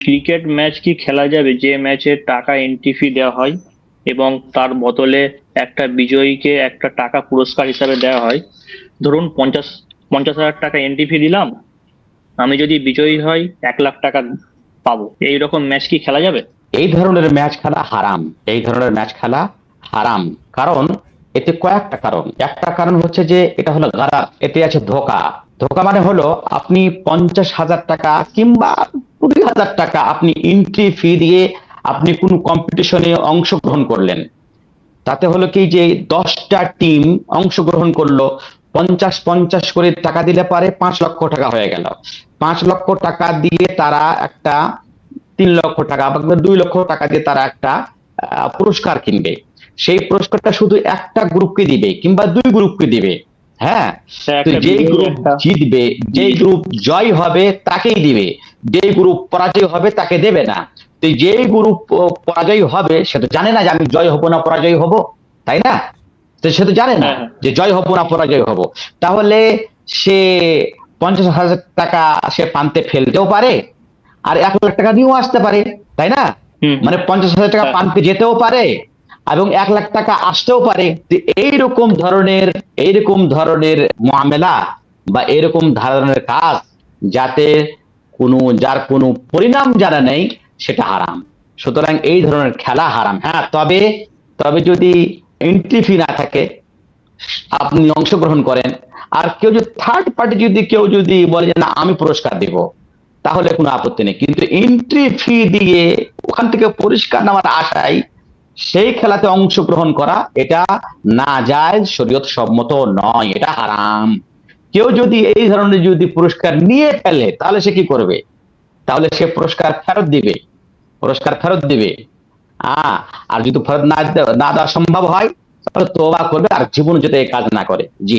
Cricket match কি খেলা যাবে যে ম্যাচে টাকা এন্ট্রি ফি দেওয়া হয় এবং তার বদলে একটা বিজয়ীকে একটা টাকা পুরস্কার হিসাবে দেওয়া হয়? ধরুন 50,000 টাকা এন্ট্রি ফি দিলাম, আমি যদি বিজয়ী হই 1 লাখ টাকা পাবো। এইরকম ম্যাচ কি খেলা যাবে? এই ধরনের ম্যাচ খেলা হারাম। এই ধরনের ম্যাচ খেলা হারাম। কারণ এতে কয়েকটা কারণ। একটা কারণ হচ্ছে যে এটা হলো গারার, এতে আছে ধোঁকা। ধোঁকা মানে হলো আপনি 50,000 টাকা কিংবা 20,000 টাকা আপনি এন্ট্রি ফি দিয়ে আপনি কোন কম্পিটিশনে অংশগ্রহণ করলেন। তাতে হলো কি যে 10টা টিম অংশগ্রহণ করলো, 50-50 করে টাকা দিলে পারে 5 লক্ষ টাকা হয়ে গেল। 5 লক্ষ টাকা দিয়ে তারা একটা 3 লক্ষ টাকা বা 2 লক্ষ টাকা দিয়ে তারা একটা পুরস্কার কিনবে। সেই পুরস্কারটা শুধু একটা গ্রুপকে দিবে কিংবা 2 গ্রুপকে দিবে। হ্যাঁ, তো একটা যেই বিজয়ী গ্রুপ একটা জিতবে, যেই গ্রুপ জয় হবে তাকেই দিবে, যেই গ্রুপ পরাজয় হবে তাকে দেবে না। তো যেই গ্রুপ পরাজয় হবে সে তো জানে না যে আমি জয় হব না পরাজয় হব, তাই না? তো সে তো জানে না হ্যাঁ, হ্যাঁ, যে জয় হব না পরাজয় হব। তাহলে সে 50,000 টাকা সে পান্তে ফেলতেও পারে, আর 1 লাখ টাকা নিয়েও আসতে পারে, তাই না? হুম, হুম, মানে 50,000 টাকা হ্যাঁ, পান্তে যেতেও পারে এবং 1 লাখ টাকা আসতেও পারে। তো এইরকম ধরনের মামেলা বা এরকম ধরনের কাজ যাতে যার কোনো পরিণাম জানা নেই, সেটা হারাম। সুতরাং এই ধরনের খেলা হারাম। হ্যাঁ, তবে তবে যদি এন্ট্রি ফি না থাকে, আপনি অংশগ্রহণ করেন, আর কেউ যদি থার্ড পার্টি কেউ যদি বলে যে না আমি পুরস্কার দিব, তাহলে কোনো আপত্তি নেই। কিন্তু এন্ট্রি ফি দিয়ে ওখান থেকে পুরস্কার নেওয়ার আশায় সেই খেলাতে অংশগ্রহণ করা, এটা নাজায়েজ, শরীয়ত সম্মত নয়, এটা হারাম। কেউ যদি এই ধরনের পুরস্কার নিয়ে ফেলে তাহলে সে কি করবে? তাহলে সে পুরস্কার ফেরত দিবে, পুরস্কার ফেরত দিবে। আর যদি ফেরত না দেওয়া সম্ভব হয় তাহলে তওবা করবে আর জীবনে যাতে এই কাজ না করে। জি।